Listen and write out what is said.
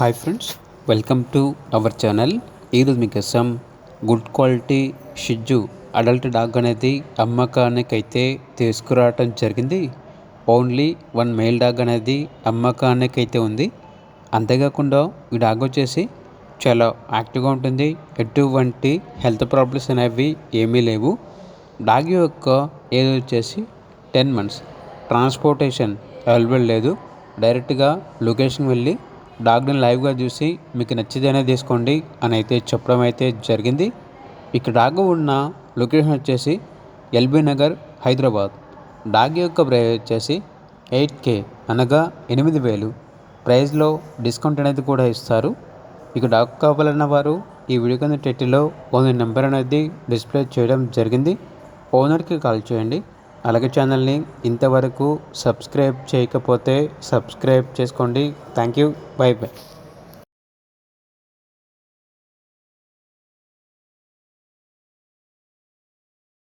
Hi friends, welcome to our channel. ఈరోజు మీకోసం good quality షిజ్జు adult dog అనేది అమ్మకానికి అయితే తీసుకురావటం జరిగింది. ఓన్లీ వన్ మేల్ డాగ్ అనేది అమ్మకానికి అయితే ఉంది. అంతేకాకుండా ఈ డాగ్ వచ్చేసి చాలా యాక్టివ్గా ఉంటుంది. ఎటువంటి హెల్త్ ప్రాబ్లమ్స్ అనేవి ఏమీ లేవు. డాగ్ యొక్క ఏజ్ వచ్చేసి 10 months. ట్రాన్స్పోర్టేషన్ అవైలబుల్ లేదు. డైరెక్ట్గా లొకేషన్ వెళ్ళి డాగ్ని లైవ్గా చూసి మీకు నచ్చితేనే తీసుకోండి అని అయితే చెప్పడం అయితే జరిగింది. ఇక్కడ డాగ్ ఉన్న లొకేషన్ వచ్చేసి ఎల్బీ నగర్, హైదరాబాద్. డాగ్ యొక్క ప్రైస్ వచ్చేసి 8K, అనగా 8,000. ప్రైస్లో డిస్కౌంట్ అనేది కూడా ఇస్తారు. ఇక డాగ్ కావాలన్న వారు ఈ వీడియో కింద టైటిల్లో ఓనర్ నెంబర్ అనేది డిస్ప్లే చేయడం జరిగింది. ఓనర్కి కాల్ చేయండి. అలాగే ఛానల్ని ఇంతవరకు సబ్స్క్రైబ్ చేయకపోతే సబ్స్క్రైబ్ చేసుకోండి. Thank you. By by.